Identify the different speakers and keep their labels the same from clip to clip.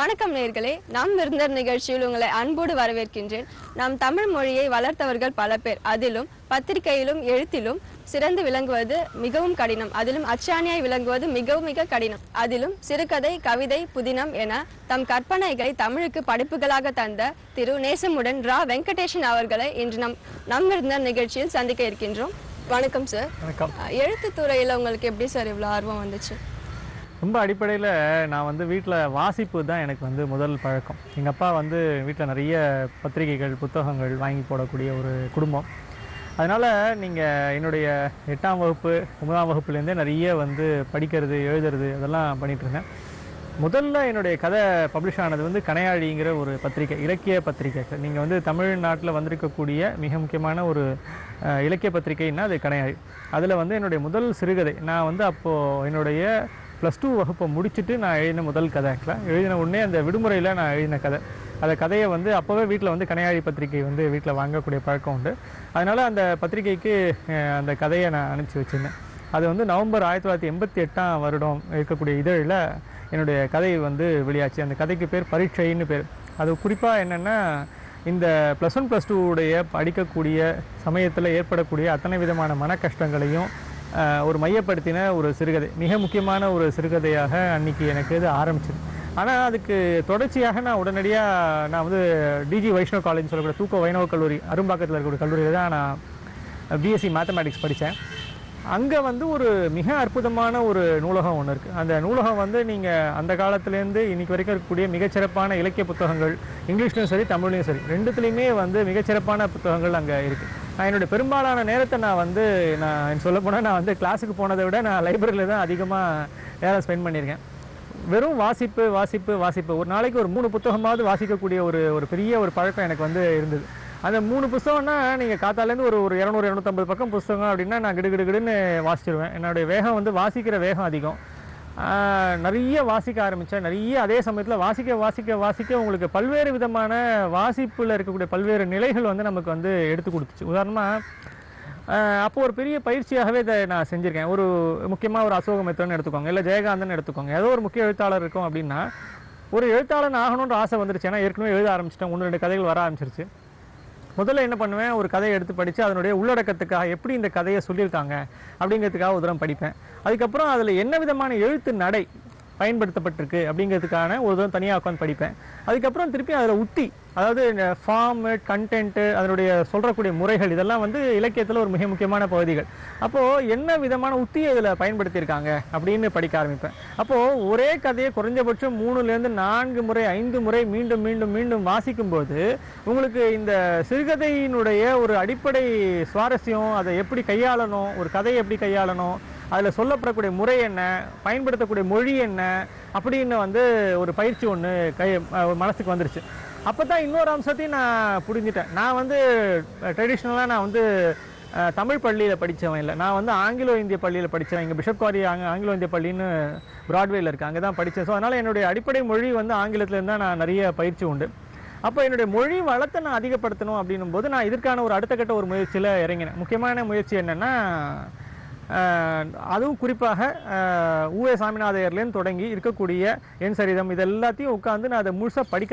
Speaker 1: வணக்கம் நேயர்களே, நாம் விருந்தர் நிகழ்ச்சியில் உங்களை அன்போடு வரவேற்கின்றேன். நாம் தமிழ் மொழியை வளர்த்தவர்கள் பல பேர். அதிலும் பத்திரிகையிலும் எழுத்திலும் சிறந்து விளங்குவது மிகவும் கடினம். அதிலும் அச்சாணியாய் விளங்குவது மிக கடினம். அதிலும் சிறுகதை, கவிதை, புதினம் என தம் கற்பனைகளை தமிழுக்கு படைப்புகளாக தந்த திரு நேசமுடன் ரா வெங்கடேசன் அவர்களை இன்று நம் விருந்தர் நிகழ்ச்சியில் சந்திக்க இருக்கின்றோம். வணக்கம் சார்.
Speaker 2: வணக்கம்.
Speaker 1: எழுத்துத்துறையில் உங்களுக்கு எப்படி சார் இவ்வளோ ஆர்வம் வந்துச்சு?
Speaker 2: ரொம்ப அடிப்படையில் நான் வீட்டில் வாசிப்பு தான் எனக்கு முதல் பழக்கம். எங்கள் அப்பா வீட்டில் நிறைய பத்திரிகைகள் புத்தகங்கள் வாங்கி போடக்கூடிய ஒரு குடும்பம். அதனால் நீங்கள் என்னுடைய 8ஆம் வகுப்பு 9ஆம் வகுப்புலேருந்தே நிறைய படிக்கிறது எழுதுறது அதெல்லாம் பண்ணிகிட்டு இருந்தேன். முதல்ல என்னுடைய கதை பப்ளிஷ் ஆனது கனையாழிங்கிற ஒரு பத்திரிகை, இலக்கிய பத்திரிகை. நீங்கள் தமிழ்நாட்டில் வந்திருக்கக்கூடிய மிக முக்கியமான ஒரு இலக்கிய பத்திரிகைன்னா அது கனையாழி. அதில் என்னுடைய முதல் சிறுகதை நான் அப்போது என்னுடைய +2 வகுப்பை முடிச்சுட்டு நான் எழுதின முதல் கதை. ஆக்சுவலாக எழுதின உடனே அந்த விடுமுறையில் நான் எழுதின கதை. அந்த கதையை அப்போவே வீட்டில் கனையாழி பத்திரிகை வீட்டில் வாங்கக்கூடிய பழக்கம் உண்டு. அதனால் அந்த பத்திரிகைக்கு அந்த கதையை நான் அனுப்பிச்சி வச்சுருந்தேன். அது நவம்பர் 1988ஆம் வருடம் இருக்கக்கூடிய இதழில் என்னுடைய கதை வெளியாச்சு. அந்த கதைக்கு பேர் பரீட்சைன்னு பேர். அது குறிப்பாக என்னென்னா, இந்த +1 +2 உடைய படிக்கக்கூடிய சமயத்தில் ஏற்படக்கூடிய அத்தனை விதமான மன கஷ்டங்களையும் ஒரு மையப்படுத்தின ஒரு சிறுகதை, மிக முக்கியமான ஒரு சிறுகதையாக அன்றைக்கி எனக்கு இது ஆரம்பிச்சிது. ஆனால் அதுக்கு தொடர்ச்சியாக நான் உடனடியாக நான் டிஜி வைஷ்ணவ் காலேஜ் சொல்லக்கூடிய தூக்க வைணவ கல்லூரி, அரும்பாக்கத்தில் இருக்கக்கூடிய கல்லூரியில் தான் நான் பிஎஸ்சி மேத்தமேட்டிக்ஸ் படித்தேன். அங்கே ஒரு மிக அற்புதமான ஒரு நூலகம் ஒன்று இருக்குது. அந்த நூலகம் நீங்கள் அந்த காலத்துலேருந்து இன்றைக்கி வரைக்கும் இருக்கக்கூடிய மிகச்சிறப்பான இலக்கிய புத்தகங்கள், இங்கிலீஷ்லையும் சரி தமிழ்லையும் சரி ரெண்டுத்துலேயுமே மிகச்சிறப்பான புத்தகங்கள் அங்கே இருக்குது. நான் என்னுடைய பெரும்பாலான நேரத்தை நான் சொல்லப்போனால் நான் கிளாஸுக்கு போனதை விட நான் லைப்ரரியில் தான் அதிகமாக நேரம் ஸ்பெண்ட் பண்ணியிருக்கேன். வெறும் வாசிப்பு வாசிப்பு வாசிப்பு. ஒரு நாளைக்கு ஒரு 3 புத்தகமாவது வாசிக்கக்கூடிய ஒரு பெரிய ஒரு பழக்கம் எனக்கு இருந்தது. அந்த 3 புத்தகம்னா நீங்கள் காத்தாலேருந்து ஒரு 200-250 பக்கம் புத்தகம் அப்படின்னா நான் கிடுகிடுன்னு வாசிச்சிருவேன். என்னுடைய வேகம் வாசிக்கிற வேகம் அதிகம். நிறைய வாசிக்க ஆரம்பித்தேன். நிறைய அதே சமயத்தில் வாசிக்க வாசிக்க வாசிக்க உங்களுக்கு பல்வேறு விதமான வாசிப்பில் இருக்கக்கூடிய பல்வேறு நிலைகள் நமக்கு எடுத்து கொடுத்துச்சு. உதாரணமாக அப்போது ஒரு பெரிய பயிற்சியாகவே இதை நான் செஞ்சுருக்கேன். ஒரு முக்கியமாக ஒரு அசோகமித்திரன் எடுத்துக்கோங்க, இல்லை ஜெயகாந்தன் எடுத்துக்கோங்க. ஏதோ ஒரு முக்கிய எழுத்தாளர் இருக்கும் அப்படின்னா ஒரு எழுத்தாளன் ஆகணுன்ற ஆசை வந்துருச்சு. ஏன்னா ஏற்கனவே எழுத ஆரம்பிச்சிட்டேன், 1-2 கதைகள் வர ஆரம்பிச்சிருச்சு. முதல்ல என்ன பண்ணுவேன், ஒரு கதையை எடுத்து படித்து அதனுடைய உள்ளடக்கத்துக்காக எப்படி இந்த கதையை சொல்லியிருக்காங்க அப்படிங்கிறதுக்காக ஒரு தரம் படிப்பேன். அதுக்கப்புறம் அதில் என்ன விதமான எழுத்து நடை பயன்படுத்தப்பட்டிருக்கு அப்படிங்கிறதுக்கான ஒரு தரம் தனியாக உட்காந்து படிப்பேன். அதுக்கப்புறம் திருப்பி அதில் உத்தி, அதாவது ஃபார்மு, கண்டென்ட்டு, அதனுடைய சொல்கிறக்கூடிய முறைகள், இதெல்லாம் இலக்கியத்தில் ஒரு மிக முக்கியமான பகுதிகள். அப்போது என்ன விதமான உத்தியை இதில் பயன்படுத்தியிருக்காங்க அப்படின்னு படிக்க ஆரம்பிப்பேன். அப்போது ஒரே கதையை குறைஞ்சபட்சம் 3-4 முறை 5 முறை மீண்டும் மீண்டும் மீண்டும் வாசிக்கும்போது உங்களுக்கு இந்த சிறுகதையினுடைய ஒரு அடிப்படை சுவாரஸ்யம், அதை எப்படி கையாளணும், ஒரு கதையை எப்படி கையாளணும், அதில் சொல்லப்படக்கூடிய முறை என்ன, பயன்படுத்தக்கூடிய மொழி என்ன அப்படின்னு ஒரு பயிற்சி ஒன்று மனசுக்கு வந்துருச்சு. அப்போ தான் இன்னொரு அம்சத்தையும் நான் புரிஞ்சிட்டேன். நான் ட்ரெடிஷ்னலாக நான் தமிழ் பள்ளியில் படித்தவன் இல்லை. நான் ஆங்கிலோ இந்திய பள்ளியில் படித்தேன். இங்கே பிஷப் காரி ஆங்கிலோ இந்திய பள்ளின்னு பிராட்வேயில் இருக்குது, அங்கே தான் படித்தேன். ஸோ அதனால் என்னுடைய அடிப்படை மொழி ஆங்கிலத்துலேருந்து தான் நான் நிறைய பயிற்சி உண்டு. அப்போ என்னுடைய மொழி வளத்தை நான் அதிகப்படுத்தணும் அப்படின்னும் போது நான் இதற்கான ஒரு அடுத்த கட்ட ஒரு முயற்சியில் இறங்கினேன். முக்கியமான முயற்சி என்னென்னா, அதுவும் குறிப்பாக ஊவே சாமிநாதையர்லேருந்து தொடங்கி இருக்கக்கூடிய என் சரிதம் இது எல்லாத்தையும் உட்காந்து நான் அதை முழுசாக படிக்க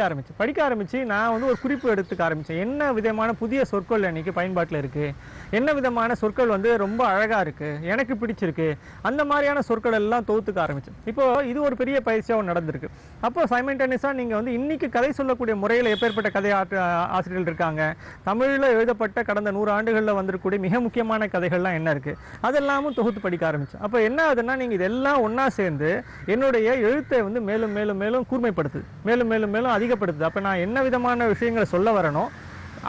Speaker 2: ஆரம்பித்து நான் ஒரு குறிப்பு எடுத்துக்க ஆரம்பித்தேன். என்ன விதமான புதிய சொற்கள் இன்றைக்கி பயன்பாட்டில் இருக்குது, என்ன விதமான சொற்கள் ரொம்ப அழகாக இருக்குது, எனக்கு பிடிச்சிருக்கு, அந்த மாதிரியான சொற்கள் எல்லாம் தொகுத்துக்க ஆரம்பித்தேன். இப்போது இது ஒரு பெரிய பயிற்சியாக நடந்திருக்கு. அப்போ சைமல்டேனியஸாக நீங்கள் இன்றைக்கி கதை சொல்லக்கூடிய முறையில் எப்பேற்பட்ட கதை ஆசிரியர்கள் இருக்காங்க, தமிழில் எழுதப்பட்ட கடந்த 100 ஆண்டுகளில் வந்திருக்கக்கூடிய மிக முக்கியமான கதைகள்லாம் என்ன இருக்குது, அதெல்லாம் தொகுத்து படிக்க ஆரம்பிச்சேன். அப்போ என்ன ஆகுதுன்னா, நீங்கள் இதெல்லாம் ஒன்றா சேர்ந்து என்னுடைய எழுத்தை மேலும் மேலும் மேலும் கூர்மைப்படுத்துது, மேலும் மேலும் மேலும் அதிகப்படுத்துது. அப்போ நான் என்ன விதமான விஷயங்களை சொல்ல வரணும்,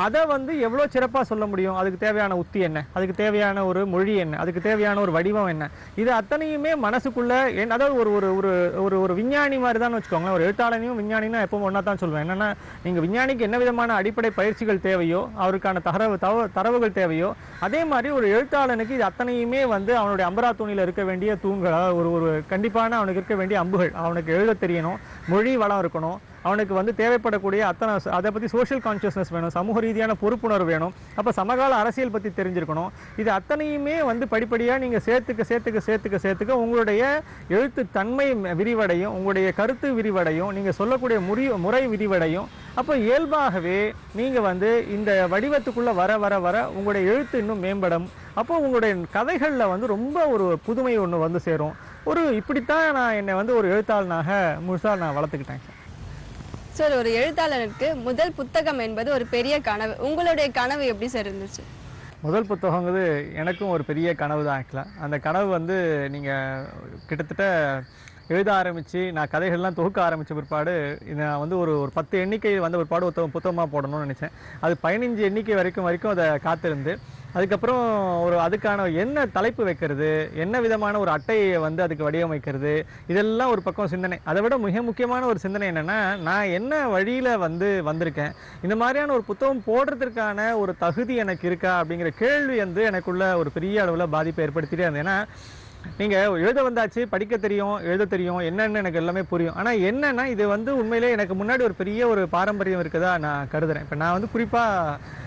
Speaker 2: அதை எவ்வளோ சிறப்பாக சொல்ல முடியும், அதுக்கு தேவையான உத்தி என்ன, அதுக்கு தேவையான ஒரு மொழி என்ன, அதுக்கு தேவையான ஒரு வடிவம் என்ன, இது அத்தனையுமே மனசுக்குள்ளே அதாவது ஒரு ஒரு ஒரு ஒரு விஞ்ஞானி மாதிரி தான் வச்சுக்கோங்களேன். ஒரு எழுத்தாளனையும் விஞ்ஞானினா எப்பவும் ஒன்றா தான் சொல்லுவேன். என்னென்னா, நீங்கள் விஞ்ஞானிக்கு என்ன விதமான அடிப்படை பயிற்சிகள் தேவையோ, அவருக்கான தரவுகள் தேவையோ, அதே மாதிரி ஒரு எழுத்தாளனுக்கு இது அத்தனையுமே அவனுடைய அம்பரா தூணில் இருக்க வேண்டிய தூண்கள், ஒரு கண்டிப்பான அவனுக்கு இருக்க வேண்டிய அம்புகள். அவனுக்கு எழுத தெரியணும், மொழி வளம் இருக்கணும், அவனுக்கு வந்து தேவைப்படக்கூடிய அத்தனை அதை பற்றி சோஷியல் கான்ஷியஸ்னஸ் வேணும், சமூக ரீதியான பொறுப்புணர்வு வேணும், அப்போ சமகால அரசியல் பற்றி தெரிஞ்சிருக்கணும். இது அத்தனையுமே வந்து படிப்படியாக நீங்கள் சேர்த்துக்க உங்களுடைய எழுத்து தன்மை விரிவடையும், உங்களுடைய கருத்து விரிவடையும், நீங்கள் சொல்லக்கூடிய முறை விரிவடையும். அப்போ இயல்பாகவே நீங்கள் வந்து இந்த வடிவத்துக்குள்ளே வர வர வர உங்களுடைய எழுத்து இன்னும் மேம்படும். அப்போ உங்களுடைய கதைகளில் வந்து ரொம்ப ஒரு புதுமை ஒன்று வந்து சேரும். இப்படித்தான் நான் என்னை வந்து ஒரு எழுத்தாளனாக முழுசாக நான் வளர்த்துக்கிட்டேன்.
Speaker 1: சார், ஒரு எழுத்தாளருக்கு முதல் புத்தகம் என்பது ஒரு பெரிய கனவு. உங்களுடைய கனவு எப்படி சார் இருந்துச்சு?
Speaker 2: முதல் புத்தகங்கிறது எனக்கும் ஒரு பெரிய கனவு தான். ஆக்சுவலாக அந்த கனவு வந்து நீங்கள் கிட்டத்தட்ட எழுத ஆரம்பித்து நான் கதைகள்லாம் தொகுக்க ஆரம்பித்த பிற்பாடு நான் வந்து ஒரு 10 எண்ணிக்கை வந்த பிற்பாடு புத்தகமாக போடணும்னு நினச்சேன். அது 15 எண்ணிக்கை வரைக்கும் அதை காத்திருந்து அதுக்கப்புறம் அதுக்கான என்ன தலைப்பு வைக்கிறது, என்ன விதமான ஒரு அட்டையை வந்து அதுக்கு வடிவமைக்கிறது, இதெல்லாம் ஒரு பக்கம் சிந்தனை. அதை விட மிக முக்கியமான ஒரு சிந்தனை என்னென்னா, நான் என்ன வழியில் வந்திருக்கேன், இந்த மாதிரியான ஒரு புத்தகம் போடுறதுக்கான ஒரு தகுதி எனக்கு இருக்கா அப்படிங்கிற கேள்வி வந்து எனக்குள்ள ஒரு பெரிய அளவில் பாதிப்பை ஏற்படுத்திட்டே இருந்தது. ஏன்னா நீங்கள் எழுத வந்தாச்சு, படிக்க தெரியும், எழுத தெரியும், என்னென்னு எனக்கு எல்லாமே புரியும். ஆனால் என்னென்னா இது வந்து உண்மையிலே எனக்கு முன்னாடி ஒரு பெரிய ஒரு பாரம்பரியம் இருக்குதா நான் கருதுறேன். இப்போ நான் வந்து குறிப்பாக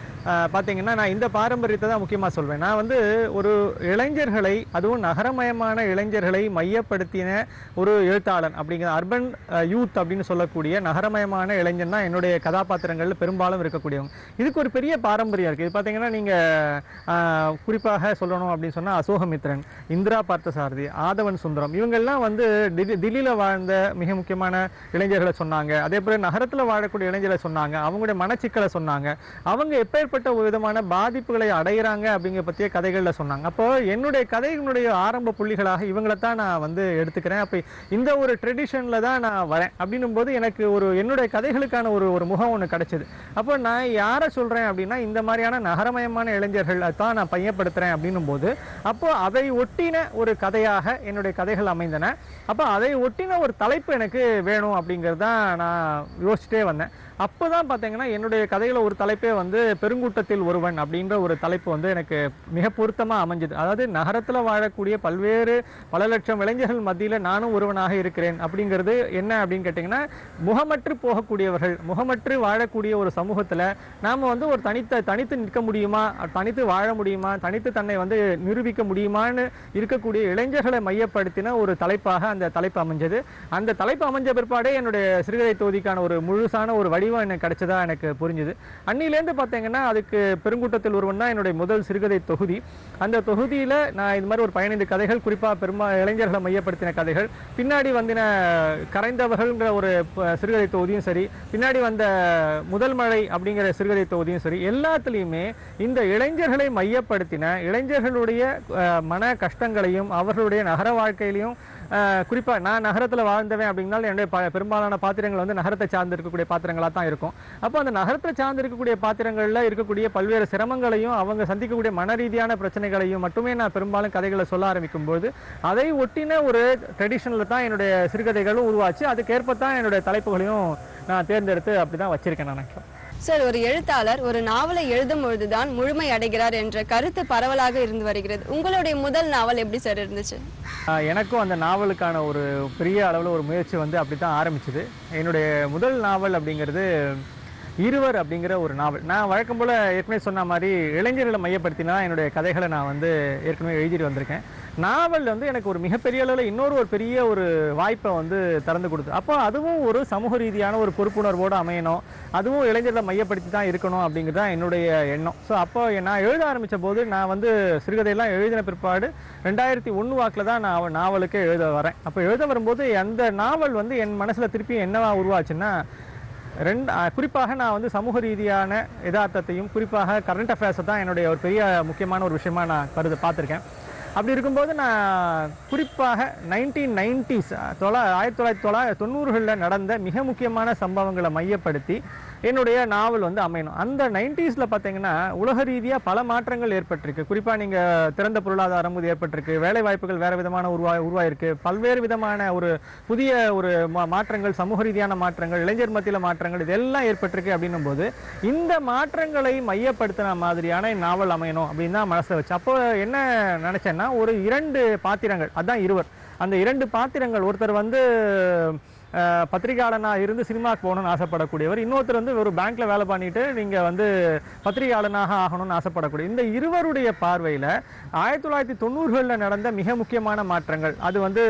Speaker 2: பார்த்தீங்கன்னா நான் இந்த பாரம்பரியத்தை தான் முக்கியமாக சொல்வேன். நான் வந்து ஒரு இளைஞர்களை, அதுவும் நகரமயமான இளைஞர்களை மையப்படுத்தின ஒரு எழுத்தாளன் அப்படிங்கிற அர்பன் யூத் அப்படின்னு சொல்லக்கூடிய நகரமயமான இளைஞன் தான் என்னுடைய கதாபாத்திரங்களில் பெரும்பாலும் இருக்கக்கூடியவங்க. இதுக்கு ஒரு பெரிய பாரம்பரியம் இருக்குது. இது பார்த்தீங்கன்னா நீங்கள் குறிப்பாக சொல்லணும் அப்படின்னு சொன்னால் அசோகமித்ரன், இந்திரா பார்த்தசாரதி, ஆதவன் சுந்தரம், இவங்கெல்லாம் வந்து தில்லியில் வாழ்ந்த மிக முக்கியமான இளைஞர்களை சொன்னாங்க. அதே போல் நகரத்தில் வாழக்கூடிய இளைஞர்களை சொன்னாங்க, அவங்களுடைய மனச்சிக்கலை சொன்னாங்க, அவங்க எப்பேற்பட்ட ஒரு விதமான பாதிப்புகளை அடைகிறாங்க அப்படிங்கிற பற்றிய கதைகளில் சொன்னாங்க. அப்போ என்னுடைய கதைகளுடைய ஆரம்ப புள்ளிகளாக இவங்களை தான் நான் வந்து எடுத்துக்கிறேன். அப்போ இந்த ஒரு ட்ரெடிஷனில் தான் நான் வரேன். அப்படின்னும் போது எனக்கு என்னுடைய கதைகளுக்கான ஒரு முகம் ஒன்று கிடைச்சிது. அப்போ நான் யாரை சொல்கிறேன் அப்படின்னா, இந்த மாதிரியான நகரமயமான இளைஞர்கள் தான் நான் பையப்படுத்துகிறேன் அப்படின்னும் போது அப்போ அதை ஒட்டின ஒரு கதையாக என்னுடைய கதைகள் அமைந்தன. அப்போ அதை ஒட்டின ஒரு தலைப்பு எனக்கு வேணும் அப்படிங்கிறது தான் நான் யோசிச்சுட்டே வந்தேன். அப்போ தான் பார்த்தீங்கன்னா என்னுடைய கதையில் ஒரு தலைப்பே வந்து பெருங்கூட்டத்தில் ஒருவன் அப்படின்ற ஒரு தலைப்பு வந்து எனக்கு மிக பொருத்தமாக அமைஞ்சுது. அதாவது நகரத்தில் வாழக்கூடிய பல லட்சம் இளைஞர்கள் மத்தியில் நானும் ஒருவனாக இருக்கிறேன் அப்படிங்கிறது என்ன அப்படின்னு கேட்டிங்கன்னா, முகமற்று போகக்கூடியவர்கள், முகமற்று வாழக்கூடிய ஒரு சமூகத்தில் நாம் வந்து ஒரு தனித்து நிற்க முடியுமா, தனித்து வாழ முடியுமா, தனித்து தன்னை வந்து நிரூபிக்க முடியுமான்னு இருக்கக்கூடிய இளைஞர்களை மையப்படுத்தின ஒரு தலைப்பாக அந்த தலைப்பு அமைஞ்சது. அந்த தலைப்பு அமைஞ்ச பிற்பாடே என்னுடைய சிறுகதை தொகுதிக்கான ஒரு முழுசான ஒரு வடிவம் எனக்கு கிடைச்சதா எனக்கு புரிஞ்சுது. அன்னிலேருந்து பார்த்தீங்கன்னா அதுக்கு பெருங்கூட்டத்தில் ஒருவன் தான் என்னுடைய முதல் சிறுகதை தொகுதி. அந்த தொகுதியில் நான் இது மாதிரி ஒரு 15 கதைகள், குறிப்பாக இளைஞர்களை மையப்படுத்தின கதைகள், பின்னாடி வந்தின கரைந்தவர்கள்ங்கிற ஒரு சிறுகதை தொகுதியும் சரி, பின்னாடி வந்த முதல் மழை அப்படிங்கிற சிறுகதை தொகுதியும் சரி, எல்லாத்துலேயுமே இந்த இளைஞர்களை மையப்படுத்தின இளைஞர்களுடைய மன கஷ்டங்களையும் அவர்களுடைய நகர வாழ்க்கையிலையும், குறிப்பாக நான் நகரத்தில் வாழ்ந்தவன் அப்படின்னாலும் என்னுடைய பெரும்பாலான பாத்திரங்கள் வந்து நகரத்தை சார்ந்து இருக்கக்கூடிய பாத்திரங்களாக தான் இருக்கும். அப்போ அந்த நகரத்தை சார்ந்து இருக்கக்கூடிய பாத்திரங்களில் இருக்கக்கூடிய பல்வேறு சிரமங்களையும் அவங்க சந்திக்கக்கூடிய மன ரீதியான பிரச்சனைகளையும் மட்டுமே நான் பெரும்பாலும் கதைகளை சொல்ல ஆரம்பிக்கும் போது அதை ஒட்டின ஒரு ட்ரெடிஷனில் தான் என்னுடைய சிறுகதைகளும் உருவாச்சு. அதுக்கேற்பத்தான் என்னுடைய தலைப்புகளையும் நான் தேர்ந்தெடுத்து அப்படி தான் வச்சிருக்கேன் நான்.
Speaker 1: சார், ஒரு எழுத்தாளர் ஒரு நாவலை எழுதும் பொழுதுதான் முழுமை அடைகிறார் என்ற கருத்து பரவலாக இருந்து வருகிறது. உங்களுடைய முதல் நாவல் எப்படி சார் இருந்துச்சு?
Speaker 2: எனக்கும் அந்த நாவலுக்கான ஒரு பெரிய அளவில் ஒரு முயற்சி வந்து அப்படி தான் ஆரம்பிச்சுது. என்னுடைய முதல் நாவல் அப்படிங்கிறது இருவர் அப்படிங்கிற ஒரு நாவல். நான் வழக்கம் போல் ஏற்கனவே சொன்ன மாதிரி இளைஞர்களை மையப்படுத்தினா என்னுடைய கதைகளை நான் வந்து ஏற்கனவே எழுதிட்டு வந்திருக்கேன். நாவல் வந்து எனக்கு ஒரு மிகப்பெரிய அளவில் ஒரு பெரிய ஒரு வாய்ப்பை வந்து திறந்து கொடுத்து, அப்போ அதுவும் ஒரு சமூக ரீதியான ஒரு பொறுப்புணர்வோடு அமையணும், அதுவும் இளைஞர்களை மையப்படுத்தி தான் இருக்கணும் அப்படிங்கிறது தான் என்னுடைய எண்ணம். ஸோ அப்போ நான் எழுத ஆரம்பித்த போது நான் வந்து சிறுகதையெல்லாம் எழுதின பிற்பாடு 2001 வாக்கில் தான் நான் நாவலுக்கு எழுத வரேன். அப்போ எழுத வரும்போது அந்த நாவல் வந்து என் மனசில் திருப்பி என்னவா உருவாச்சுன்னா, குறிப்பாக நான் வந்து சமூக ரீதியான யதார்த்தத்தையும் குறிப்பாக கரண்ட் அஃபேர்ஸை தான் என்னுடைய ஒரு பெரிய முக்கியமான ஒரு விஷயமா நான் பார்த்துருக்கேன். அப்படி இருக்கும்போது நான் குறிப்பாக 1990s 1990களில் நடந்த மிக முக்கியமான சம்பவங்களை மையப்படுத்தி என்னுடைய நாவல் வந்து அமையணும். அந்த 90s பார்த்தீங்கன்னா உலக ரீதியாக பல மாற்றங்கள் ஏற்பட்டிருக்கு. குறிப்பாக நீங்கள் திறந்த பொருளாதாரம் இது ஏற்பட்டிருக்கு, வேலை வாய்ப்புகள் வேறு விதமான உருவாயிருக்கு, பல்வேறு விதமான ஒரு புதிய ஒரு மாற்றங்கள், சமூக ரீதியான மாற்றங்கள், இளைஞர் மத்தியில் மாற்றங்கள், இதெல்லாம் ஏற்பட்டிருக்கு. அப்படின்னும் போது இந்த மாற்றங்களை மையப்படுத்தின மாதிரியான நாவல் அமையணும் அப்படின்னு தான் மனசில் வச்சு, அப்போ என்ன நினச்சேன்னா, ஒரு 2 பாத்திரங்கள், அதுதான் இருவர். அந்த 2 பாத்திரங்கள், ஒருத்தர் வந்து பத்திரிகையாளனாக இருந்து சினிமாவுக்கு போகணும்னு ஆசைப்படக்கூடியவர், இன்னொருத்தர் வந்து ஒரு பேங்க்ல வேலை பண்ணிட்டு நீங்கள் வந்து பத்திரிகையாளனாக ஆகணும்னு ஆசைப்படக்கூடிய இந்த இருவருடைய பார்வையில் 1990களில் நடந்த மிக முக்கியமான மாற்றங்கள், அது வந்து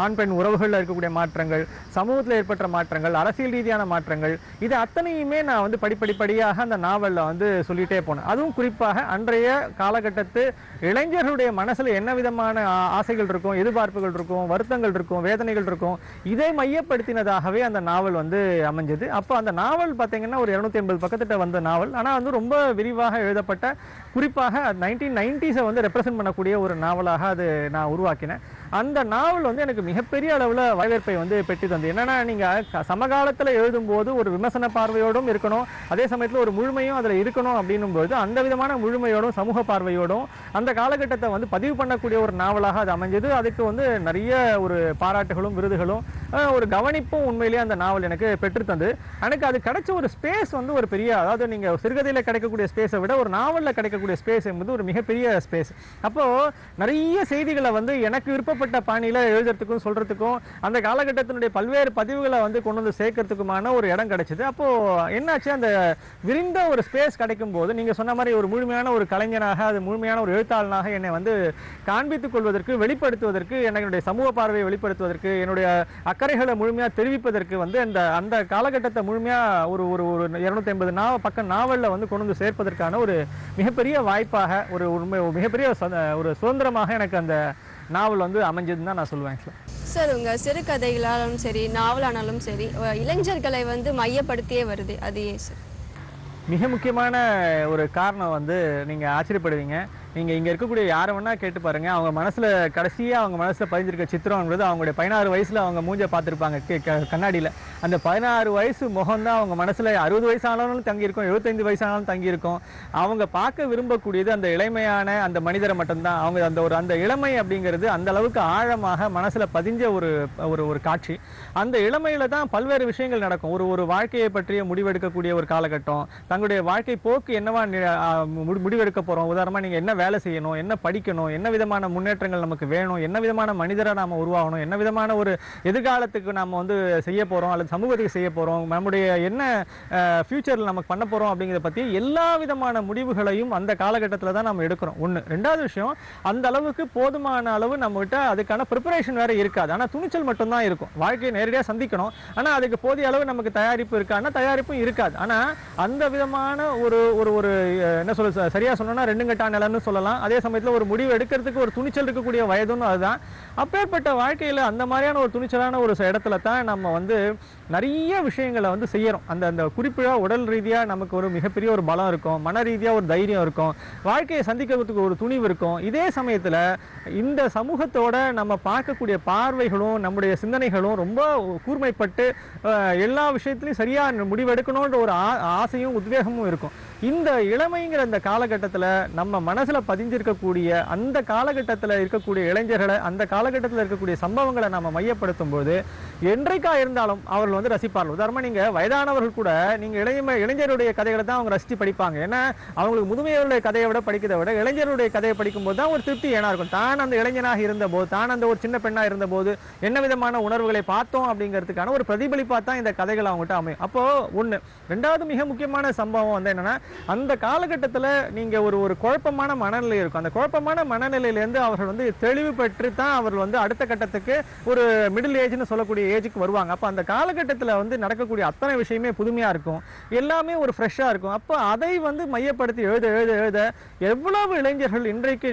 Speaker 2: ஆண் பெண் உறவுகளில் இருக்கக்கூடிய மாற்றங்கள், சமூகத்தில் ஏற்பட்ட மாற்றங்கள், அரசியல் ரீதியான மாற்றங்கள், இது அத்தனையுமே நான் வந்து படிப்படியாக அந்த நாவலில் வந்து சொல்லிட்டே போனேன். அதுவும் குறிப்பாக அன்றைய காலகட்டத்து இளைஞர்களுடைய மனசில் என்ன விதமான ஆசைகள் இருக்கும், எதிர்பார்ப்புகள் இருக்கும், வருத்தங்கள் இருக்கும், வேதனைகள் இருக்கும், இதை மையப்படுத்தினதாகவே அந்த நாவல் வந்து அமைஞ்சது. அப்போ அந்த நாவல் பார்த்தீங்கன்னா ஒரு 250 பக்கத்திட்ட வந்த நாவல். ஆனால் வந்து ரொம்ப விரிவாக எழுதப்பட்ட, குறிப்பாக 1990s வந்து ரெப்ரசென்ட் பண்ணக்கூடிய ஒரு நாவலாக அது நான் உருவாக்கினேன். அந்த நாவல் வந்து எனக்கு மிகப்பெரிய அளவில் வரவேற்பை வந்து பெற்று தந்தது. என்னன்னா, நீங்கள் சமகாலத்தில் எழுதும்போது ஒரு விமர்சன பார்வையோடும் இருக்கணும், அதே சமயத்தில் ஒரு முழுமையும் அதில் இருக்கணும் அப்படின்னும்போது அந்த விதமான முழுமையோடும் சமூக பார்வையோடும் அந்த காலகட்டத்தை வந்து பதிவு பண்ணக்கூடிய ஒரு நாவலாக அது அமைஞ்சது. அதுக்கு வந்து நிறைய ஒரு பாராட்டுகளும் விருதுகளும் ஒரு கவனிப்பும் உண்மையிலேயே அந்த நாவல் எனக்கு பெற்றுத்தந்து. எனக்கு அது கிடைச்ச ஒரு ஸ்பேஸ் வந்து ஒரு பெரிய, அதாவது நீங்கள் சிறுகதையில் கிடைக்கக்கூடிய ஸ்பேஸை விட ஒரு நாவலில் கிடைக்கக்கூடிய ஸ்பேஸ் என்பது ஒரு மிகப்பெரிய ஸ்பேஸ். அப்போது நிறைய செய்திகளை வந்து எனக்கு விருப்பப்பட்ட பாணியில் எழுதுறதுக்கும் சொல்கிறதுக்கும் அந்த காலகட்டத்தினுடைய பல்வேறு பதிவுகளை வந்து கொண்டு வந்து சேர்க்கறதுக்குமான ஒரு இடம் கிடைச்சிது. அப்போது என்னாச்சு, அந்த விரிந்த ஒரு ஸ்பேஸ் கிடைக்கும் போது நீங்கள் சொன்ன மாதிரி ஒரு முழுமையான ஒரு கலைஞனாக, அது முழுமையான ஒரு எழுத்தாளனாக என்னை வந்து காண்பித்துக் கொள்வதற்கு, வெளிப்படுத்துவதற்கு, என்னுடைய சமூக பார்வையை வெளிப்படுத்துவதற்கு, என்னுடைய அக்கறைகளை முழுமையாக தெரிவிப்பதற்கு வந்து அந்த காலகட்டத்தை முழுமையாக ஒரு ஒரு ஒரு 250 பக்கம் நாவலில் வந்து கொண்டு வந்து சேர்ப்பதற்கான ஒரு மிகப்பெரிய வாய்ப்பாக, ஒரு மிகப்பெரிய ஒரு சுதந்திரமாக எனக்கு அந்த நாவல் வந்து அமைஞ்சதுன்னு தான் நான் சொல்லுவேன்.
Speaker 1: சார், உங்கள் சிறுகதைகளாலும் சரி, நாவலானாலும் சரி, இளைஞர்களை வந்து மையப்படுத்தியே வருது, அது ஏன் சார்?
Speaker 2: மிக முக்கியமான ஒரு காரணம் வந்து நீங்கள் ஆச்சரியப்படுவீங்க. நீங்கள் இங்கே இருக்கக்கூடிய யாரை வேணால் கேட்டு பாருங்கள், அவங்க மனசில் கடைசியாக அவங்க மனசில் பதிஞ்சிருக்க சித்திரம்ன்றது அவங்களுடைய 16 வயசில் அவங்க மூஞ்சை பார்த்துருப்பாங்க கண்ணாடியில். அந்த 16 வயசு முகம்தான் அவங்க மனசில் 60 வயசு ஆனாலும் தங்கியிருக்கும், 75 வயசு ஆனாலும் தங்கியிருக்கும். அவங்க பார்க்க விரும்பக்கூடியது அந்த இளமையான அந்த மனிதரை மட்டும்தான். அவங்க அந்த இளமை அப்படிங்கிறது அந்த அளவுக்கு ஆழமாக மனசில் பதிஞ்ச ஒரு ஒரு காட்சி. அந்த இளமையில் தான் பல்வேறு விஷயங்கள் நடக்கும். ஒரு வாழ்க்கையை பற்றிய முடிவெடுக்கக்கூடிய ஒரு காலகட்டம், தங்களுடைய வாழ்க்கை போக்கு என்னவா முடிவெடுக்க போகிறோம். உதாரணமாக நீங்கள் என்ன வேலை செய்யணும், என்ன படிக்கணும், என்ன விதமான முன்னேற்றங்கள் நமக்கு வேணும், என்ன விதமான மனிதராக நாம் உருவாகணும், என்ன விதமான ஒரு எதிர்காலத்துக்கு நாம் வந்து செய்ய போகிறோம் அல்லது சமூகத்துக்கு செய்ய போகிறோம், நம்முடைய என்ன ஃபியூச்சரில் நமக்கு பண்ண போகிறோம் அப்படிங்கிறத பற்றி எல்லா விதமான முடிவுகளையும் அந்த காலகட்டத்தில் தான் நம்ம எடுக்கிறோம். ஒன்று. ரெண்டாவது விஷயம், அந்த அளவுக்கு போதுமான அளவு நம்மகிட்ட அதுக்கான ப்ரிப்பரேஷன் வேறு இருக்காது. ஆனால் துணிச்சல் மட்டும்தான் இருக்கும். வாழ்க்கையை நேரடியாக சந்திக்கணும், ஆனால் அதுக்கு போதிய அளவு நமக்கு தயாரிப்பு இருக்கான்னா தயாரிப்பும் இருக்காது. ஆனால் அந்த விதமான ஒரு ஒரு என்ன சொல்ல, சரியாக சொன்னோன்னா 2 கட்டா நிலம்னு சொல்லலாம். அதே சமயத்தில் ஒரு முடிவு எடுக்கிறதுக்கு ஒரு துணிச்சல் இருக்கக்கூடிய வயதுன்னு அதுதான். அப்பேற்பட்ட வாழ்க்கையில் அந்த மாதிரியான ஒரு துணிச்சலான ஒரு இடத்துல தான் நம்ம வந்து நிறைய விஷயங்களை வந்து செய்யறோம். அந்த குறிப்பிட்ட உடல் ரீதியாக நமக்கு ஒரு மிகப்பெரிய ஒரு பலம் இருக்கும், மன ரீதியாக ஒரு தைரியம் இருக்கும், வாழ்க்கையை சந்திக்கிறதுக்கு ஒரு துணிவு இருக்கும். இதே சமயத்தில் இந்த சமூகத்தோட நம்ம பார்க்கக்கூடிய பார்வைகளும் நம்முடைய சிந்தனைகளும் ரொம்ப கூர்மைப்பட்டு எல்லா விஷயத்திலையும் சரியாக முடிவெடுக்கணுன்ற ஒரு ஆசையும் உத்வேகமும் இருக்கும். இந்த இளமைங்கிற அந்த காலகட்டத்தில் நம்ம மனசில் பதிஞ்சிருக்கக்கூடிய அந்த காலகட்டத்தில் இருக்கக்கூடிய இளைஞர்களை, அந்த காலகட்டத்தில் இருக்கக்கூடிய சம்பவங்களை நம்ம மையப்படுத்தும் போது என்றைக்கா இருந்தாலும் அவர்கள் வந்து ரசிப்பார்கள். உதாரணமாக நீங்கள் வயதானவர்கள் கூட நீங்கள் இளைஞருடைய கதைகளை தான் அவங்க ரசித்து படிப்பாங்க. ஏன்னா அவங்களுக்கு முதுமையுடைய கதையை விட படிக்கிறத விட இளைஞருடைய கதையை படிக்கும்போது தான் ஒரு திருப்தி ஏன்னா இருக்கும். தான் அந்த இளைஞனாக இருந்தபோது, தான் அந்த ஒரு சின்ன பெண்ணாக இருந்தபோது என்ன விதமான உணர்வுகளை பார்த்தோம் அப்படிங்கிறதுக்கான ஒரு பிரதிபலிப்பாக தான் இந்த கதைகள் அவங்ககிட்ட அமையும். அப்போது ஒன்று. ரெண்டாவது மிக முக்கியமான சம்பவம் வந்து என்னென்னா, அந்த காலகட்டத்தில் நீங்கள் ஒரு குழப்பமான மனநிலை இருக்கும். அந்த குழப்பமான மனநிலையிலேருந்து அவர்கள் வந்து தெளிவு பெற்று தான் அவர்கள் வந்து அடுத்த கட்டத்துக்கு ஒரு மிடில் ஏஜ்னு சொல்லக்கூடிய ஏஜுக்கு வருவாங்க. அப்போ அந்த காலகட்டத்தில் வந்து நடக்கக்கூடிய அத்தனை விஷயமே புதுமையாக இருக்கும், எல்லாமே ஒரு ஃப்ரெஷ்ஷாக இருக்கும். அப்போ அதை வந்து மையப்படுத்தி எழுத எழுத எழுத எவ்வளவு இளைஞர்கள் இன்றைக்கு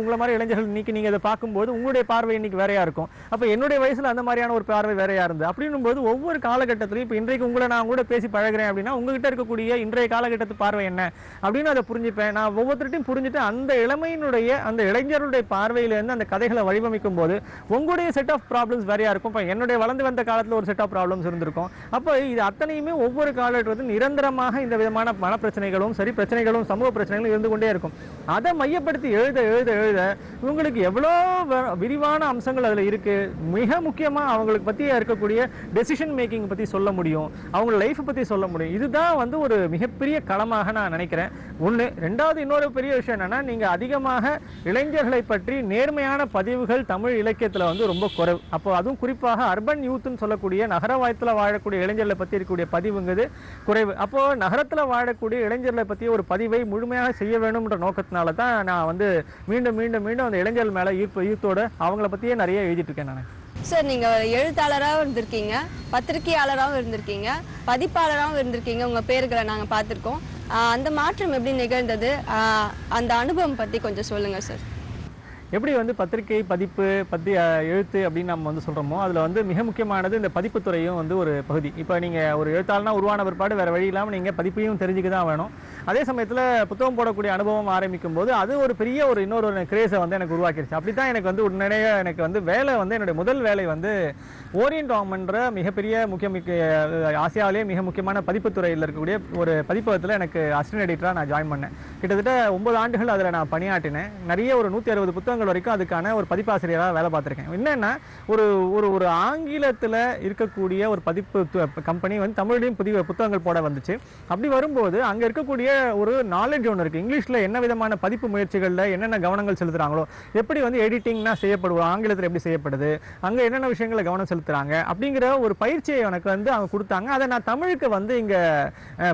Speaker 2: உங்களை மாதிரி இளைஞர்கள் இன்னைக்கு நீங்கள் இதை பார்க்கும்போது உங்களுடைய பார்வை இன்னைக்கு வேறையாக இருக்கும். அப்போ என்னுடைய வயசில் அந்த மாதிரியான ஒரு பார்வை வேறையாக இருந்தது. அப்படின்னும் போது ஒவ்வொரு காலகட்டத்திலையும் இப்போ இன்றைக்கு உங்களை நான் கூட பேசி பழகிறேன் அப்படின்னா உங்ககிட்ட இருக்கக்கூடிய இன்றைய காலகட்டத்து பார்வை என்ன அப்படின்னு அதை புரிஞ்சுப்பேன். நான் ஒவ்வொருத்தரையும் புரிஞ்சுட்டு அந்த இளமையினுடைய அந்த இளைஞருடைய பார்வையிலேருந்து அந்த கதைகளை வடிவமைக்கும் போது உங்களுடைய செட் ஆஃப் ப்ராப்ளம்ஸ் வேறையா இருக்கும். இப்போ என்னுடைய வளர்ந்து வந்த காலத்தில் ஒரு செட் ஆஃப் ப்ராப்ளம்ஸ் இருந்திருக்கும். அப்போ இது அத்தனையுமே ஒவ்வொரு காலகட்டத்திலும் நிரந்தரமாக இந்த விதமான மனப்பிரச்சனைகளும் சரி பிரச்சனைகளும் சமூக பிரச்சனைகளும் இருந்து கொண்டே இருக்கும். அதை மையப்படுத்தி எழுத எழுத எழுத உங்களுக்கு எவ்வளோ விரிவான அம்சங்கள் அதில் இருக்கு. மிக முக்கியமாக அவங்களுக்கு பற்றி இருக்கக்கூடிய டெசிஷன் மேக்கிங் பற்றி சொல்ல முடியும், அவங்க லைஃப்பை பற்றி சொல்ல முடியும். இதுதான் வந்து ஒரு மிகப்பெரிய களமாக நான் நினைக்கிறேன். ஒன்று. ரெண்டாவது இன்னொரு பெரிய விஷயம் என்னன்னா, நீங்க அதிகமாக இளைஞர்களை பற்றி நேர்மையான பதிவுகள் தமிழ் இலக்கியத்துல வந்து ரொம்ப குறைவு. அப்போ அதுவும் குறிப்பாக அர்பன் யூத்னு சொல்லக்கூடிய நகரவாயத்தில் வாழக்கூடிய இளைஞர்களை பற்றி இருக்கக்கூடிய பதிவுங்கிறது குறைவு. அப்போ நகரத்தில் வாழக்கூடிய இளைஞர்களை பற்றி ஒரு பதிவை முழுமையாக செய்ய வேணும்ன்ற நோக்கத்தினால தான் நான் வந்து மீண்டும் மீண்டும் மீண்டும் அந்த இளைஞர்கள் மேலே ஈர்த்தோடு அவங்கள பற்றியே நிறைய எழுதிட்டு இருக்கேன் நான்.
Speaker 1: சார், நீங்க எழுத்தாளராகவும் இருந்திருக்கீங்க, பத்திரிகையாளராகவும் இருந்திருக்கீங்க, பதிப்பாளராகவும் இருந்திருக்கீங்க. உங்க பேர்களை நாங்க பார்த்திருக்கோம். அந்த மாற்றம் எப்படி நிகழ்ந்தது, அந்த அனுபவம் பத்தி கொஞ்சம் சொல்லுங்க சார்.
Speaker 2: எப்படி வந்து பத்திரிகை பதிப்பு எழுத்து அப்படின்னு நம்ம வந்து சொல்கிறோமோ, அதில் வந்து மிக முக்கியமானது இந்த பதிப்புத்துறையும் வந்து ஒரு பகுதி. இப்போ நீங்கள் ஒரு எழுத்தாளனா உருவான பிற்பாடு வேறு வழி இல்லாமல் நீங்கள் பதிப்பையும் தெரிஞ்சுக்க தான் வேணும். அதே சமயத்தில் புத்தகம் போடக்கூடிய அனுபவம் ஆரம்பிக்கும் போது அது ஒரு பெரிய இன்னொரு கிரேஸை வந்து எனக்கு உருவாக்கிடுச்சு. அப்படி தான் எனக்கு வந்து உடனடியே எனக்கு வந்து வேலை வந்து என்னுடைய முதல் வேலை வந்து ஓரியன்ட் டாக்மெண்ட்ற மிகப்பெரிய ஆசியாவிலேயே மிக முக்கியமான பதிப்புத்துறையில் இருக்கக்கூடிய ஒரு பதிப்பகத்தில் எனக்கு அசிஸ்டன்ட் எடிட்டராக நான் ஜாயின் பண்ணேன். கிட்டத்தட்ட 9 ஆண்டுகள் அதில் நான் பணியாற்றினேன். நிறைய ஒரு 160 புத்தகங்கள் வரைக்கும் அதுக்கான ஒரு பதிப்பாசிரியராக வேலை பார்த்துருக்கேன். என்னென்னா ஒரு ஆங்கிலத்தில் இருக்கக்கூடிய ஒரு பதிப்பு கம்பெனி வந்து தமிழ்லையும் புதிய புத்தகங்கள் போட வந்துச்சு. அப்படி வரும்போது அங்கே இருக்கக்கூடிய ஒரு நாலேஜ் ஒன்று இருக்குது. இங்கிலீஷில் என்ன விதமான பதிப்பு முயற்சிகளில் என்னென்ன கவனங்கள் செலுத்துகிறாங்களோ, எப்படி வந்து எடிட்டிங்னா செய்யப்படுவோம், ஆங்கிலத்தில் எப்படி செய்யப்படுது, அங்கே என்னென்ன விஷயங்களை கவனம் செலுத்துறாங்க அப்படிங்கிற ஒரு பயிற்சியை எனக்கு வந்து அவங்க கொடுத்தாங்க. அதை நான் தமிழுக்கு வந்து இங்கே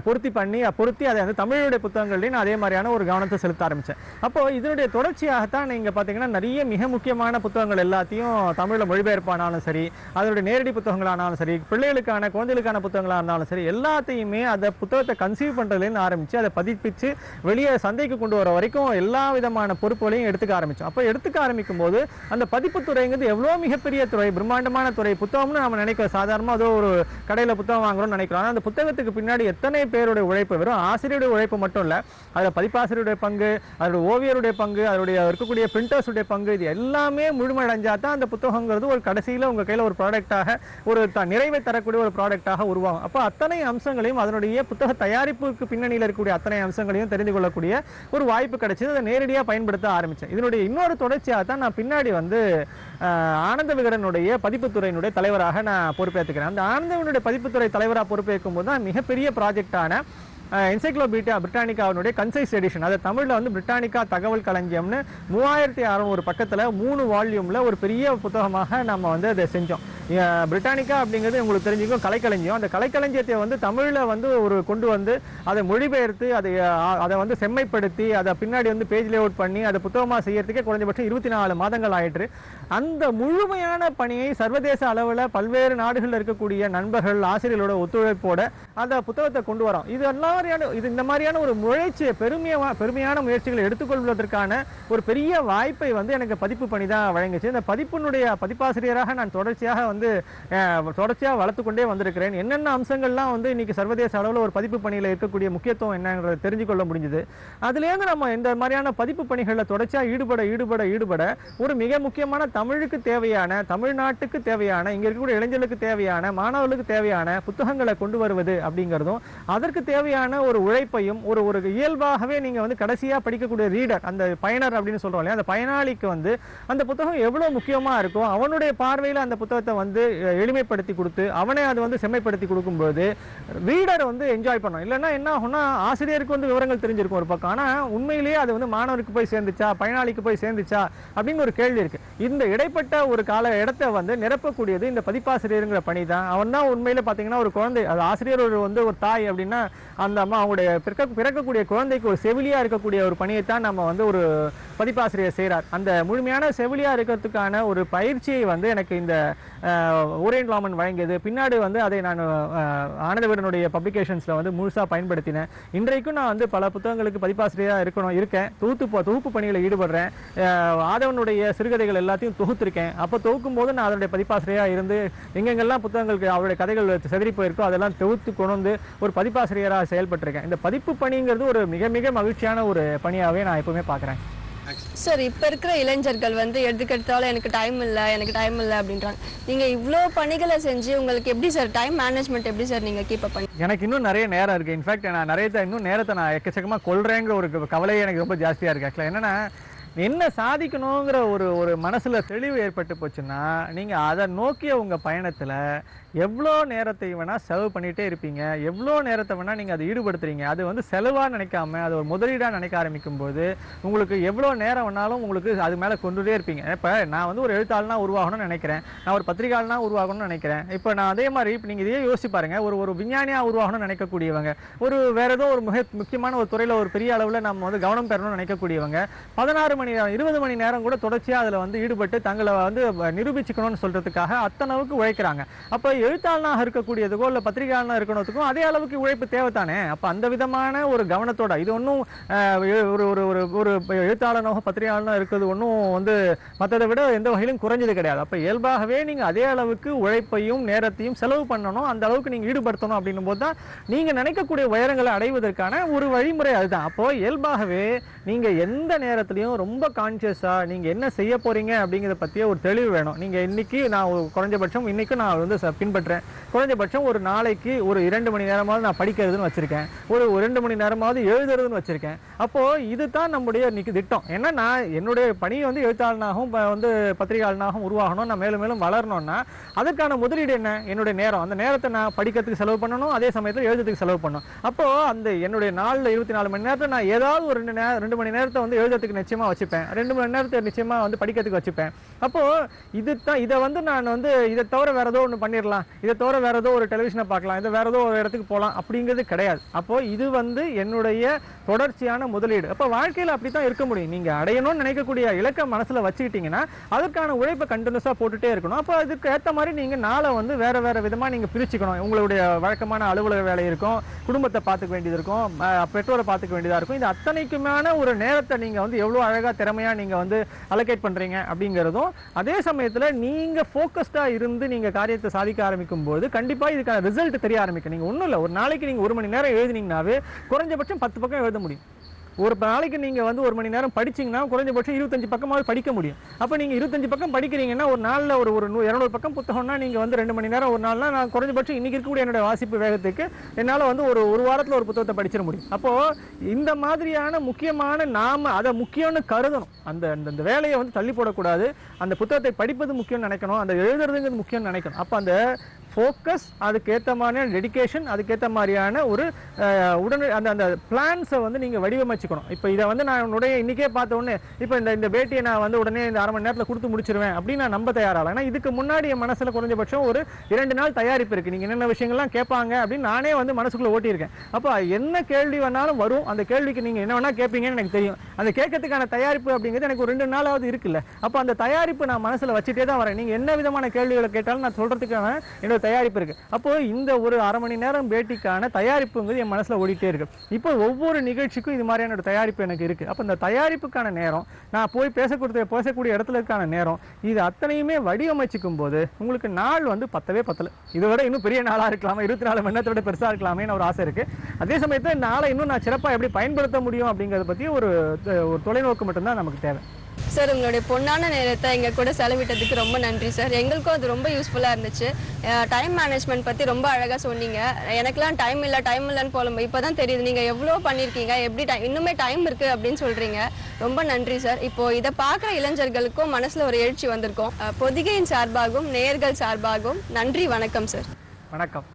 Speaker 2: பொருத்தி அதை வந்து தமிழுடைய புத்தகங்கள்லையும் நான் அதே மாதிரியான ஒரு கவனத்தை செலுத்த ஆரம்பித்தேன். அப்போது இதனுடைய தொடர்ச்சியாகத்தான் நீங்கள் பார்த்தீங்கன்னா நிறைய மிக முக்கியமான புத்தகங்கள் எல்லாத்தையும் தமிழில் மொழிபெயர்ப்பானாலும் சரி, அதனுடைய நேரடி புத்தகங்களானாலும் சரி, பிள்ளைகளுக்கான குழந்தைகளுக்கான புத்தகங்களாக இருந்தாலும் சரி, எல்லாத்தையுமே அந்த புத்தகத்தை கன்சீவ் பண்ணுறதுலேருந்து ஆரம்பித்து அதை பதிப்பித்து வெளியே சந்தைக்கு கொண்டு வர வரைக்கும் எல்லா விதமான பொறுப்புகளையும் எடுத்துக்க ஆரம்பித்தோம். அப்போ எடுத்துக்க ஆரம்பிக்கும் போது அந்த பதிப்புத்துறைங்கிறது எவ்வளோ மிகப்பெரிய துறை, பிரம்மாண்டமான துறை. புத்தகம்னு நம்ம நினைக்கிறோம், சாதாரணமாக அதோ ஒரு கடையில் புத்தகம் வாங்குறோம்னு நினைக்கிறோம். ஆனால் அந்த புத்தகத்துக்கு பின்னாடி எத்தனை பேருடைய உழைப்பு, வெறும் ஆசிரியருடைய உழைப்பு மட்டும் இல்லை, அதில் பதிப்பாசிரியருடைய பங்கு, அதோட ஓவியருடைய பங்கு, அதனுடைய இருக்கக்கூடிய பிரிண்டர்ஸுடைய பங்கு, இது எல்லாமே முழுமையடைஞ்சா தான் அந்த புத்தகங்கிறது ஒரு கடைசியில் உங்கள் கையில் ஒரு ப்ராடக்டாக ஒரு நிறைவை தரக்கூடிய ஒரு ப்ராடக்டாக உருவாகும். அப்போ அத்தனை அம்சங்களையும் அதனுடைய புத்தக தயாரிப்புக்கு பின்னணியில் இருக்கக்கூடிய அத்தனை அம்சங்களையும் தெரிந்து கொள்ளக்கூடிய ஒரு வாய்ப்பு கிடைச்சது. அதை நேரடியாக பயன்படுத்த ஆரம்பித்தேன். இதனுடைய இன்னொரு தொடர்ச்சியாக தான் நான் பின்னாடி வந்து ஆனந்த விகடனுடைய பதிப்புத்துறையினுடைய தலைவராக நான் பொறுப்பேற்றுக்கிறேன். அந்த ஆனந்த விகடனுடைய பதிப்புத்துறை தலைவராக பொறுப்பேற்கும் போது தான் மிகப்பெரிய ப்ராஜெக்டான என்சைக்ளோபீடியா பிரிட்டானிக்காவினுடைய கன்சைஸ் எடிஷன், அதை தமிழில் வந்து பிரிட்டானிக்கா தகவல் களஞ்சியம்னு 3600 பக்கத்தில் 3 வால்யூமில் ஒரு பெரிய புத்தகமாக நம்ம வந்து அதை செஞ்சோம். பிரிட்டானிக்கா அப்படிங்கிறது உங்களுக்கு தெரிஞ்சுக்கும் கலைக்களஞ்சியம். அந்த கலைக்களஞ்சியத்தை வந்து தமிழில் வந்து கொண்டு வந்து அதை மொழிபெயர்த்து அதை வந்து செம்மைப்படுத்தி அதை பின்னாடி வந்து பேஜ் லேஅவுட் பண்ணி அதை புத்தகமாக செய்யறதுக்கே குறைஞ்சபட்சம் 24 மாதங்கள் ஆயிற்று. அந்த முழுமையான பணியை சர்வதேச அளவில் பல்வேறு நாடுகளில் இருக்கக்கூடிய நண்பர்கள், ஆசிரியர்களோட ஒத்துழைப்போட அந்த புத்தகத்தை கொண்டு வரோம். இந்த மாதிரியான ஒரு முயற்சியை பெருமையான முயற்சிகளை எடுத்துக்கொள்வதற்கான ஒரு பெரிய வாய்ப்பை வந்து எனக்கு பதிப்பு பணி தான் வழங்குச்சு. இந்த பதிப்பாசிரியராக நான் தொடர்ச்சியாக வளர்த்து கொண்டே வந்திருக்கிறேன். என்னென்ன அம்சங்கள்லாம் வந்து இன்னைக்கு சர்வதேச அளவில் ஒரு பதிப்பு பணியில் இருக்கக்கூடிய முக்கியத்துவம் என்னங்கிறத தெரிஞ்சு கொள்ள முடிஞ்சது. அதுலேருந்து நம்ம இந்த மாதிரியான பதிப்பு பணிகளில் தொடர்ச்சியாக ஈடுபட ஒரு மிக முக்கியமான தமிழுக்கு தேவையான, தமிழ்நாட்டுக்கு தேவையான, இங்க இருக்கக்கூடிய இளைஞர்களுக்கு தேவையான, மாணவர்களுக்கு தேவையான புத்தகங்களை கொண்டு வருவது அப்படிங்கிறதும், அதற்கு தேவையான ஒரு உழைப்பையும் ஒரு இயல்பாகவே நீங்க வந்து கடைசியா படிக்கக்கூடிய ரீடர், அந்த பயனர் அப்படின்னு சொல்றோம் இல்லையா, அந்த பயனாளிக்கு வந்து அந்த புத்தகம் எவ்வளவு முக்கியமா இருக்கும், அவனுடைய பார்வையில் அந்த புத்தகத்தை வந்து எளிமைப்படுத்தி கொடுத்து அவனை அது வந்து செம்மைப்படுத்தி கொடுக்கும்போது ரீடர் வந்து என்ஜாய் பண்ணணும். இல்லைன்னா என்ன ஆகும்னா, ஆசிரியருக்கு வந்து விவரங்கள் தெரிஞ்சிருக்கும் ஒரு பக்கம், ஆனா உண்மையிலேயே அது வந்து மாணவருக்கு போய் சேர்ந்துச்சா, பயனாளிக்கு போய் சேர்ந்துச்சா அப்படின்னு ஒரு கேள்வி இருக்கு. இந்த இடைப்பட்ட ஒரு கால இடத்தை வந்து நிரப்பக்கூடியது இந்த பதிப்பாசிரியருங்கிற பணி தான். அவன் தான் உண்மையில பாத்தீங்கன்னா ஒரு குழந்தை, அது ஆசிரியர் வந்து ஒரு தாய் அப்படின்னா அந்த அம்மா அவங்களுடைய பிறக்கக்கூடிய குழந்தைக்கு ஒரு செவிலியா இருக்கக்கூடிய ஒரு பணியை தான் நம்ம வந்து ஒரு பதிப்பாசிரியர் செய்கிறார். அந்த முழுமையான செவிலியா இருக்கிறதுக்கான ஒரு பயிற்சியை வந்து எனக்கு இந்த ஓரியன்ட் லாமன் வழங்கியது. பின்னாடி வந்து அதை நான் ஆனந்த விகடனுடைய பப்ளிகேஷன்ஸ்ல வந்து முழுசா பயன்படுத்தினேன். இன்றைக்கும் நான் வந்து பல புத்தகங்களுக்கு பதிப்பாசிரியராக இருக்கேன். தொகுப்பு பணிகளை ஈடுபடுறேன். ஆதவனுடைய சிறுகதைகள் எல்லாத்தையும் தொகுத்திருக்கேன். அப்போ தொகுக்கும் போது நான் அதனுடைய பதிப்பாசிரியராக இருந்து எங்கெங்கெல்லாம் புத்தகங்களுக்கு அவருடைய கதைகள் செதறி போயிருக்கோ அதெல்லாம் தொகுத்து கொண்டு வந்து ஒரு பதிப்பாசிரியராக செயல்பட்டிருக்கேன். இந்த பதிப்பு பணிங்கிறது ஒரு மிக மிக மகிழ்ச்சியான ஒரு பணியாகவே நான் எப்பவுமே பார்க்குறேன்.
Speaker 1: சார், இப்போ இருக்கிற இளைஞர்கள் வந்து எடுத்துக்கிட்டாலும் எனக்கு டைம் இல்லை அப்படின்றாங்க. நீங்கள் இவ்வளோ பணிகளை செஞ்சு உங்களுக்கு எப்படி சார் டைம் மேனேஜ்மெண்ட் எப்படி சார் நீங்கள் கீப் அப் பண்ணி?
Speaker 2: எனக்கு இன்னும் நிறைய நேரம் இருக்குது. இன்ஃபேக்ட் நான் இன்னும் நேரத்தை நான் எக்கச்சக்கமாக கொள்றேங்கிற ஒரு கவலையே எனக்கு ரொம்ப ஜாஸ்தியாக இருக்குது. ஆக்சுவலாக என்னென்னா, என்ன சாதிக்கணுங்கிற ஒரு ஒரு மனசுல தெளிவு ஏற்பட்டு போச்சுன்னா நீங்க அதை நோக்கிய உங்க பயணத்துல எவ்வளோ நேரத்தை வேணா செலவு பண்ணிட்டே இருப்பீங்க, எவ்வளோ நேரத்தை வேணா நீங்க அதை ஈடுபடுத்துறீங்க. அது வந்து செலவா நினைக்காம அது ஒரு முதலீடா நினைக்க ஆரம்பிக்கும் போது உங்களுக்கு எவ்வளோ நேரம் வேணாலும் உங்களுக்கு அது மேல கொண்டுட்டே இருப்பீங்க. இப்ப நான் வந்து ஒரு எழுத்தாளனா உருவாகணும்னு நினைக்கிறேன், நான் ஒரு பத்திரிகையாளனா உருவாகணும்னு நினைக்கிறேன். இப்போ நான் அதே மாதிரி இப்போ நீங்க இதையே யோசிச்சு பாருங்க, ஒரு விஞ்ஞானியா உருவாகணும்னு நினைக்கக்கூடியவங்க, வேற ஏதோ ஒரு முக்கியமான ஒரு துறையில ஒரு பெரிய அளவில் நம்ம வந்து கவனம் பெறணும்னு நினைக்கக்கூடியவங்க 16 மணி நேரம் 20 மணி நேரம் கூட தொடர்ச்சியா அதுல வந்து ஈடுபட்டு தங்களை வந்து நிரூபிச்சுக்கணும்னு சொல்றதுக்காக அத்தனவுக்கு உழைக்கிறாங்க. அப்ப எழுத்தாளனாக இருக்கக்கூடியதுக்கோ இல்ல பத்திரிகையாளனா இருக்கணுத்துக்கும் அதே அளவுக்கு உழைப்பு தேவைத்தானே. அப்ப அந்த விதமான ஒரு கவனத்தோட இது ஒன்றும் ஒரு ஒரு ஒரு ஒரு எழுத்தாளனாக பத்திரிகையாளனா இருக்கிறது ஒன்றும் வந்து மற்றதை விட எந்த வகையிலும் குறைஞ்சது கிடையாது. அப்ப இயல்பாகவே நீங்க அதே அளவுக்கு உழைப்பையும் நேரத்தையும் செலவு பண்ணணும், அந்த அளவுக்கு நீங்க ஈடுபடுத்தணும் அப்படின்னும் போது தான் நீங்க நினைக்கக்கூடிய உயரங்களை அடைவதற்கான ஒரு வழிமுறை அதுதான். அப்போ இயல்பாகவே நீங்க எந்த நேரத்திலையும் ரொம்ப கான்சியஸா நீங்க என்ன செய்ய போறீங்க அப்படிங்கிறத பத்திய ஒரு தெளிவு வேணும். நீங்க இன்னைக்கு நான் குறைஞ்சபட்சம் இன்னைக்கு நான் வந்து பின்பற்றேன், குறைஞ்சபட்சம் ஒரு நாளைக்கு ஒரு 2 மணி நேரமாவது நான் படிக்கிறதுன்னு வச்சிருக்கேன், ஒரு 2 மணி நேரமாவது எழுதுறதுன்னு வச்சிருக்கேன். அப்போ இதுதான் நம்முடைய இன்னைக்கு திட்டம். ஏன்னா நான் என்னுடைய பணியை வந்து எழுத்தாளனாகவும் வந்து பத்திரிகையாளனாகவும் உருவாகணும், நான் மேலும் மேலும் வளரணும்னா அதற்கான முதலீடு என்ன? என்னுடைய நேரம். அந்த நேரத்தை நான் படிக்கிறதுக்கு செலவு பண்ணணும், அதே சமயத்தில் எழுதுறதுக்கு செலவு பண்ணணும். அப்போ அந்த என்னுடைய நாளில் 24 மணி நேரத்தை நான் ஏதாவது ஒரு 2 மணி நேரத்தை வந்து எழுதுறதுக்கு நிச்சயமா வச்சுப்பேன், 2 மணி நேரத்தை நிச்சயமா வந்து படிக்கிறதுக்கு வச்சுப்பேன். அப்போ இதுதான் இதை வந்து நான் வந்து இதை தவிர வேற ஏதோ ஒன்று பண்ணிடலாம், இதை தவிர வேற ஏதோ ஒரு டெலிவிஷனை பார்க்கலாம், இதை வேற ஏதோ ஒரு இடத்துக்கு போகலாம் அப்படிங்கிறது கிடையாது. அப்போ இது வந்து என்னுடைய தொடர்ச்சியான முதலீடு. அப்போ வாழ்க்கையில் அப்படித்தான் இருக்க முடியும். நீங்க அடையணும்னு நினைக்கக்கூடிய இலக்க மனசுல வச்சுக்கிட்டீங்கன்னா அதற்கான உழைப்பை கண்டினியூஸா போட்டுட்டே இருக்கணும். அப்போ அதுக்கு ஏற்ற மாதிரி நீங்க நாளை வந்து வேற வேற விதமா நீங்க பிரிச்சுக்கணும். உங்களுடைய வழக்கமான அலுவலக வேலை இருக்கும், குடும்பத்தை பார்த்துக்க வேண்டியது இருக்கும், பெற்றோரை பார்த்துக்க வேண்டியதா இருக்கும். இது அத்தனைக்குமான ஒரு நேரத்தை நீங்க வந்து எவ்வளவு அழகா திறமையா நீங்க வந்து அலோகேட் பண்றீங்க அப்படிங்கிறதும், அதே சமயத்துல நீங்க போக்கஸ்டா இருந்து நீங்க காரியத்தை சாதிக்க ஆரம்பிக்கும் போது கண்டிப்பா இதுக்கான ரிசல்ட் தெரிய ஆரம்பிக்கும். நீங்க ஒண்ணும் இல்ல, ஒரு நாளைக்கு நீங்க 1 மணி நேரம் எழுதினீங்கன்னாவே குறைஞ்சபட்சம் 10 பக்கம் எழுத முடியும். ஒரு நாளைக்கு நீங்க வந்து 1 மணி நேரம் படிச்சீங்கன்னா குறைஞ்சபட்சம் 25 பக்கமாவது படிக்க முடியும். அப்ப நீங்க 25 பக்கம் படிக்கிறீங்கன்னா ஒரு நாள்ல ஒரு 200 பக்கம் புத்தகம்னா நீங்க வந்து 2 மணி நேரம் ஒரு நாள்னா நான் குறைஞ்சபட்சம் இன்னைக்கு இருக்கக்கூடிய என்னோட வாசிப்பு வேகத்துக்கு என்னால வந்து ஒரு வாரத்துல ஒரு புத்தகத்தை படிச்சிட முடியும். அப்போ இந்த மாதிரியான முக்கியமான நாம அதை முக்கியம்னு கருதணும். அந்த வேலையை வந்து தள்ளி போடக்கூடாது. அந்த புத்தகத்தை படிப்பது முக்கியம்னு நினைக்கணும், அந்த எழுதுறதுங்கிறது முக்கியம்னு நினைக்கணும். அப்ப அந்த ஃபோக்கஸ், அதுக்கேற்ற மாதிரியான டெடிகேஷன், அதுக்கேற்ற மாதிரியான ஒரு உடனே அந்த பிளான்ஸை வந்து நீங்கள் வடிவமைச்சுக்கணும். இப்போ இதை வந்து நான் உடனே இன்றைக்கே பார்த்த உடனே இப்போ இந்த பேட்டியை நான் வந்து உடனே இந்த 1/2 மணி நேரத்தில் கொடுத்து முடிச்சிருவேன் அப்படின்னு நான் நம்ப தயாராகல. ஏன்னா இதுக்கு முன்னாடி என் மனசில் குறைஞ்சபட்சம் ஒரு 2 நாள் தயாரிப்பு இருக்குது. நீங்கள் என்னென்ன விஷயங்கள்லாம் கேட்பாங்க அப்படின்னு நானே வந்து மனசுக்குள்ளே ஓட்டியிருக்கேன். அப்போ என்ன கேள்வி வேணாலும் வரும், அந்த கேள்விக்கு நீங்கள் என்ன வேணால் கேட்பீங்கன்னு எனக்கு தெரியும். அந்த கேட்கறதுக்கான தயாரிப்பு அப்படிங்கிறது எனக்கு ஒரு 2 நாளாவது இருக்குல்ல. அப்போ அந்த தயாரிப்பு நான் மனசில் வச்சுட்டே தான் வரேன். நீங்கள் என்ன விதமான கேள்விகளை கேட்டாலும் நான் சொல்கிறதுக்கான என்னோட தயாரிப்பு இருக்கு. அப்போ இந்த ஒரு 1/2 மணி நேரம் பேட்டிக்கான தயாரிப்புங்கிறது என் மனசுல ஓடிட்டே இருக்கு. இப்போ ஒவ்வொரு நிகழ்ச்சிக்கும் இது மாதிரியான தயாரிப்பு எனக்கு இருக்கு. அப்போ இந்த தயாரிப்புக்கான நேரம், நான் போய் பேசக்கூடிய இடத்துல இருக்கான நேரம், இது அத்தனையுமே வடிவமைச்சுக்கும் போது உங்களுக்கு நாள் வந்து பத்தவே பத்தல. இதை விட இன்னும் பெரிய நாளா இருக்கலாமா, 24 மணி நேரத்தை விட பெருசா இருக்கலாமேன்னு ஒரு ஆசை இருக்கு. அதே சமயத்தில் இந்த நாளை இன்னும் நான் சிறப்பாக எப்படி பயன்படுத்த முடியும் அப்படிங்கிறத பத்தி ஒரு தொலைநோக்கு மட்டும்தான் நமக்கு தேவை.
Speaker 1: சார், உங்களுடைய பொன்னான நேரத்தை எங்கள் கூட செலவிட்டதுக்கு ரொம்ப நன்றி சார். எங்களுக்கும் அது ரொம்ப யூஸ்ஃபுல்லாக இருந்துச்சு. டைம் மேனேஜ்மெண்ட் பற்றி ரொம்ப அழகாக சொன்னீங்க. எனக்குலாம் டைம் இல்லைன்னு போலும் இப்போ தான் தெரியுது நீங்கள் எவ்வளோ பண்ணியிருக்கீங்க, எப்படி இன்னுமே டைம் இருக்குது அப்படின்னு சொல்கிறீங்க. ரொம்ப நன்றி சார். இப்போது இதை பார்க்குற இளைஞர்களுக்கும் மனசில் ஒரு எழுச்சி வந்திருக்கும். பொதிகையின் சார்பாகவும் நேயர்கள் சார்பாகவும் நன்றி, வணக்கம் சார்.
Speaker 2: வணக்கம்.